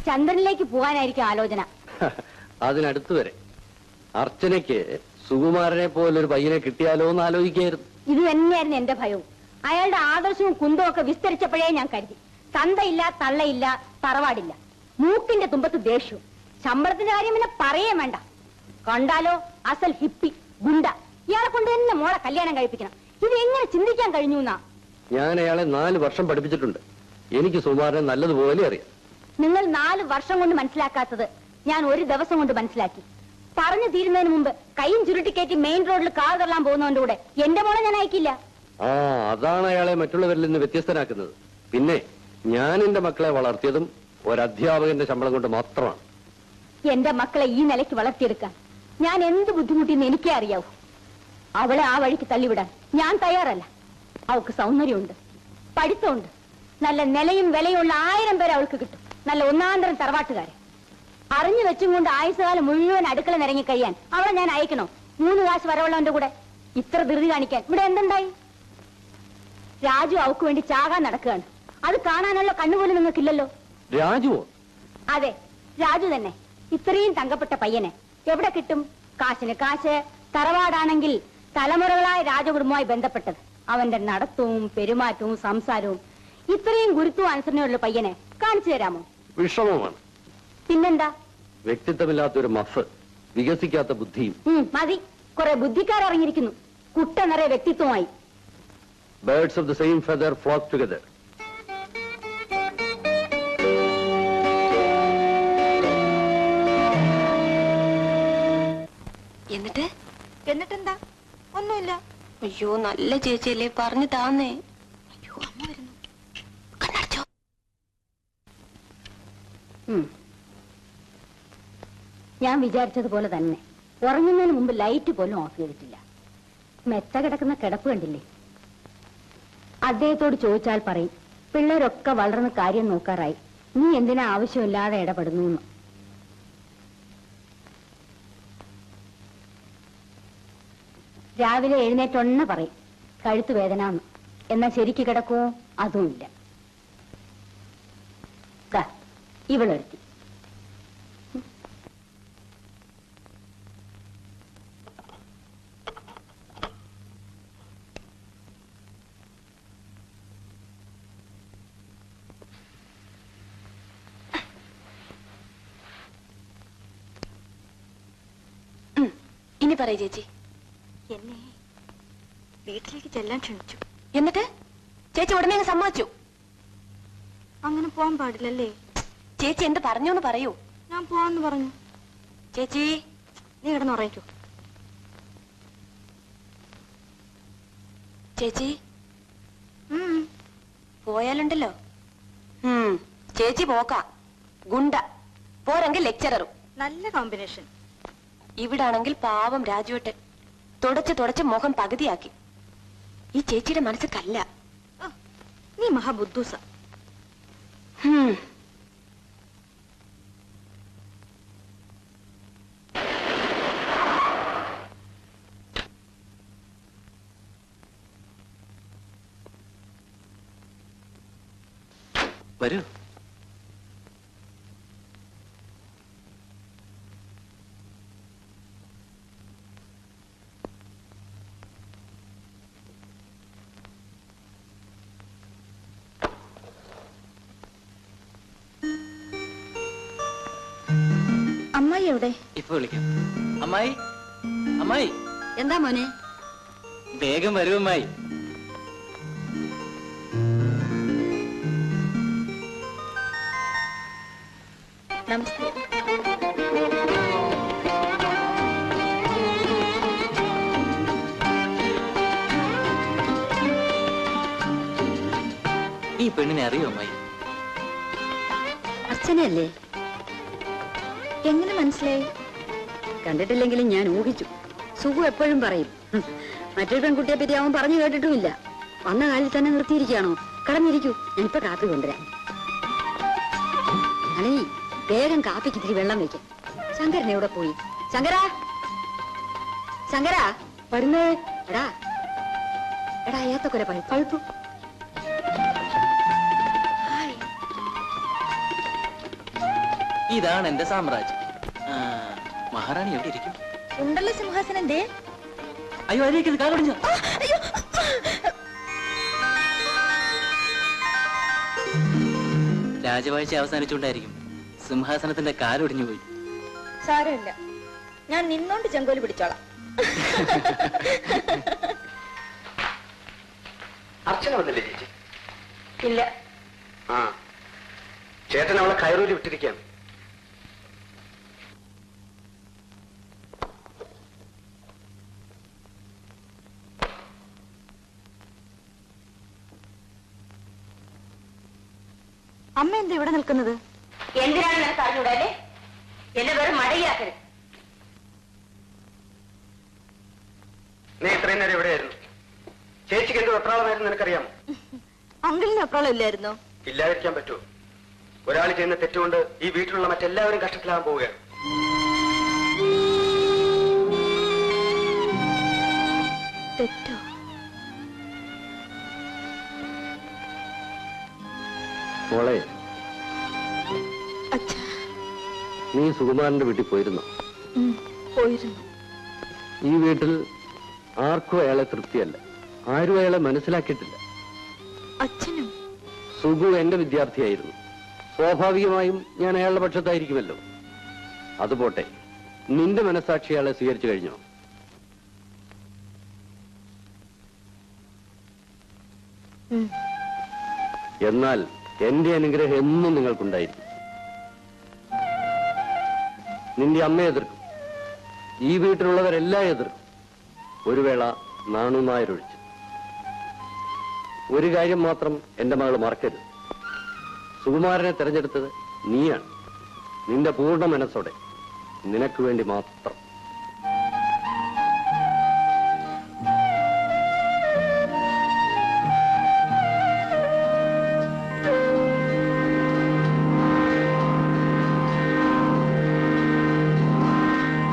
ചന്ദ്രനിലേക്ക് പോകാനായിരിക്കും ആലോചന. അതിനടുത്ത് വരെ അർച്ചനയ്ക്ക് സുകുമാരനെ പോലൊരു പയ്യനെ കിട്ടിയാലോ എന്ന് ആലോചിക്കായിരുന്നു. ഇത് തന്നെയായിരുന്നു എന്റെ ഭയവും. അയാളുടെ ആദർശവും കുന്തവും ഒക്കെ വിസ്തരിച്ചപ്പോഴേ ഞാൻ കരുതി, തന്തയില്ല, തള്ളയില്ല, തറവാടില്ല, മൂക്കിന്റെ തുമ്പത്ത് ദേഷ്യവും. ശമ്പളത്തിന്റെ കാര്യം പിന്നെ പറയേ വേണ്ട. കണ്ടാലോ അസൽ ഹിപ്പി ഗുണ്ട. ഇയാളെ കൊണ്ട് തന്നെ മോളെ കല്യാണം കഴിപ്പിക്കണം. ഇത് എങ്ങനെ ചിന്തിക്കാൻ കഴിഞ്ഞു എന്നാ? ഞാൻ അയാളെ 4 വർഷം പഠിപ്പിച്ചിട്ടുണ്ട്. എനിക്ക് സുകുമാരനെ നല്ലതുപോലെ അറിയാം. നിങ്ങൾ 4 വർഷം കൊണ്ട് മനസ്സിലാക്കാത്തത് ഞാൻ 1 ദിവസം കൊണ്ട് മനസ്സിലാക്കി. പറഞ്ഞു തീരുന്നതിന് മുമ്പ് കൈയും ചുരുട്ടിക്കയറ്റി മെയിൻ റോഡിൽ കാർ തള്ളാൻ പോകുന്നവന്റെ കൂടെ എന്റെ മോളെ ഞാൻ അയക്കില്ല. അതാണ് അയാളെ മറ്റുള്ളവരിൽ നിന്ന് വ്യത്യസ്തനാക്കുന്നത്. പിന്നെ ഞാൻ എന്റെ മക്കളെ വളർത്തിയതും ഒരധ്യാപകന്റെ ശമ്പളം കൊണ്ട് മാത്രമാണ്. എന്റെ മക്കളെ ഈ നിലയ്ക്ക് വളർത്തിയെടുക്കാൻ ഞാൻ എന്ത് ബുദ്ധിമുട്ടിന്ന് എനിക്കേ അറിയാവൂ. അവളെ ആ വഴിക്ക് തള്ളിവിടാൻ ഞാൻ തയ്യാറല്ല. അവൾക്ക് സൗന്ദര്യമുണ്ട്, പഠിത്തമുണ്ട്, നല്ല നിലയും വിലയുള്ള 1000 പേര് അവൾക്ക് കിട്ടും. നല്ല ഒന്നാന്തരം തറവാട്ടുകാരെ അറിഞ്ഞു വെച്ചും കൊണ്ട് ആയുസ്സുകാലം മുഴുവൻ അടുക്കള നിരങ്ങി കഴിയാൻ അവളെ ഞാൻ അയക്കണോ? 3 കാശ് വരവുള്ളവന്റെ കൂടെ ഇത്ര ധൃതി കാണിക്കാൻ ഇവിടെ എന്തുണ്ടായി? രാജു അവക്ക് വേണ്ടി ചാകാൻ നടക്കുകയാണ്. അത് കാണാനുള്ള കണ്ണുപോലും നിങ്ങൾക്കില്ലല്ലോ. രാജുവോ? അതെ, രാജു തന്നെ. ഇത്രയും തങ്കപ്പെട്ട പയ്യനെ എവിടെ കിട്ടും? കാശിന് കാശ്. തറവാടാണെങ്കിൽ തലമുറകളായ രാജകുടുംബവുമായി ബന്ധപ്പെട്ടത്. അവന്റെ നടത്തവും പെരുമാറ്റവും സംസാരവും ഇത്രയും ഗുരുത്വം അനുസരണയുള്ള പയ്യനെ കാണിച്ചു തരാമോ? വിഷമമാണ്. പിന്നെന്താ? വ്യക്തിത്വമില്ലാത്തൊരു മഫ്, വികസിക്കാത്ത ബുദ്ധിയും. മതി, കുറെ ബുദ്ധിക്കാർ ഇറങ്ങിയിരിക്കുന്നു, കുട്ട നിറയെ വ്യക്തിത്വമായി. Birds of the same feather flock together. എന്നിട്ടെന്താ? ഒന്നുമില്ല. അയ്യോ, നല്ല ചേച്ചിയല്ലേ, പറഞ്ഞു താന്നേ. അയ്യോ, അമ്മ വരുന്നു. കണ്ണടച്ചോ. ഞാൻ വിചാരിച്ചതുപോലെ തന്നെ ഉറങ്ങുന്നതിന് മുമ്പ് ലൈറ്റ് പോലും ഓഫ് ചെയ്തിട്ടില്ല. മെത്ത കിടക്കുന്ന കിടപ്പ് കണ്ടില്ലേ? അദ്ദേഹത്തോട് ചോദിച്ചാൽ പറയും, പിള്ളേരൊക്കെ വളർന്ന് കാര്യം നോക്കാറായി, നീ എന്തിനാ ആവശ്യമില്ലാതെ ഇടപെടുന്നു എന്ന്. രാവിലെ എഴുന്നേറ്റൊന്നെ പറയും കഴുത്ത് വേദനാന്ന്. എന്നാ ശരിക്ക് കിടക്കുമോ? അതുമില്ല. ഇവളെടുത്തി. ഇനി പറയ് ചേച്ചി. എന്നെ വീട്ടിലേക്ക് ചെല്ലാൻ ക്ഷണിച്ചു. എന്നിട്ട് ചേച്ചി ഉടനെ സമ്മതിച്ചു? അങ്ങനെ പോവാൻ പാടില്ലല്ലേ? ചേച്ചി എന്ത് പറഞ്ഞോന്ന് പറയൂ. ഞാൻ പോവാന്ന് പറഞ്ഞു. ചേച്ചി, നീ കിടന്നുറയിക്കൂ. ചേച്ചി പോയാലുണ്ടല്ലോ ചേച്ചി പോക്ക ഗുണ്ട, പോരെങ്കിൽ ലെക്ചററും. നല്ല കോമ്പിനേഷൻ. ഇവിടാണെങ്കിൽ പാവം രാജുവേട്ടൻ തുടച്ച് തുടച്ച് മുഖം പകുതിയാക്കി. ഈ ചേച്ചിയുടെ മനസ്സ് കല്ല. നീ മഹാബുദ്ധൂസ. വരൂ. അമ്മായി എവിടെ? ഇപ്പൊ വിളിക്കാം. അമ്മായി, അമ്മായി. എന്താ മോനെ? വേഗം വരൂ അമ്മായി. നമസ്തേ. ഈ പെണ്ണിനെ അറിയോ അമ്മായി? അർച്ചനയല്ലേ? എങ്ങനെ മനസ്സിലായി? കണ്ടിട്ടില്ലെങ്കിലും ഞാൻ ഊഹിച്ചു. സുഖു എപ്പോഴും പറയും, മറ്റൊരു പെൺകുട്ടിയെ പറ്റി അവൻ പറഞ്ഞു കേട്ടിട്ടുമില്ല. വന്ന കാലിൽ തന്നെ നിർത്തിയിരിക്കുകയാണോ? കടന്നിരിക്കൂ, ഞാനിപ്പോ കാപ്പി കൊണ്ടുവരാം. അനീ, വേഗം കാപ്പിക്ക് ഇത്തിരി വെള്ളം വെക്കാം. ശങ്കരൻ എവിടെ പോയി? ശങ്കരാ, ശങ്കരാ വരുന്നേ. എടാ എടാ, ഏത്തക്കൊല പഴുത്തു. ഇതാണ് എന്റെ സാമ്രാജ്യം. മഹാറാണി എവിടെ ഇരിക്കും? ഉണ്ടല്ലോ സിംഹാസനം ദേ. അയ്യോ അതിലേക്ക് കാലൊടിഞ്ഞു. രാജവാഴ്ച അവസാനിച്ചുകൊണ്ടായിരിക്കും സിംഹാസനത്തിന്റെ കാലൊടിഞ്ഞു പോയി. സാരമില്ല, ഞാൻ നിന്നോണ്ട് ചെങ്കോല് പിടിച്ചോളാം. അർച്ചന വന്നില്ലേ ചേച്ചി? ഇല്ല. ആ, ചേട്ടൻ അവളെ കയറൂരി വിട്ടിരിക്കുകയാണ്. അമ്മ എന്താ ഇവിടെ നിൽക്കുന്നത്? എന്തിനാണ് നിനക്ക് അറിഞ്ഞൂടല്ലേ? എന്നെ വെറും മടയാക്കരുത്. നീ ഇത്രയും നേരം എവിടെയായിരുന്നു? ചേച്ചിക്ക് എന്ത് വെപ്രാളമായിരുന്നു നിനക്കറിയാമോ? അങ്കിളിന് അപ്രാളം ഇല്ലായിരുന്നോ? ഇല്ലാതിരിക്കാൻ പറ്റുമോ? ഒരാൾ ചെയ്യുന്ന തെറ്റുകൊണ്ട് ഈ വീട്ടിലുള്ള മറ്റെല്ലാവരും കഷ്ടത്തിലാകാൻ പോവുകയാണ്. തെറ്റോ? മോളെ, അച്ഛാ. നീ സുകുമാരന്റെ വീട്ടിൽ പോയിരുന്നോ? പോയിരുന്നു. ഈ വീട്ടിൽ ആർക്കും അയാളെ തൃപ്തിയല്ല. ആരും അയാളെ മനസ്സിലാക്കിയിട്ടില്ല. അച്ഛനും? സുഗു എന്റെ വിദ്യാർത്ഥിയായിരുന്നു. സ്വാഭാവികമായും ഞാൻ അയാളുടെ പക്ഷത്തായിരിക്കുമല്ലോ. അതുപോട്ടെ, നിന്റെ മനസ്സാക്ഷി അയാളെ സ്വീകരിച്ചു കഴിഞ്ഞോ? എന്നാൽ എന്റെ അനുഗ്രഹം എന്നും നിങ്ങൾക്കുണ്ടായിരിക്കും. നിന്റെ അമ്മയെ എതിർക്കും, ഈ വീട്ടിലുള്ളവരെല്ലാം എതിർക്കും, ഒരു വേള നാണു നായരൊഴിച്ച്. ഒരു കാര്യം മാത്രം എന്റെ മകൾ മറക്കരുത്, സുകുമാരനെ തെരഞ്ഞെടുത്തത് നീയാണ്. നിന്റെ പൂർണ്ണ മനസ്സോടെ, നിനക്ക് വേണ്ടി മാത്രം.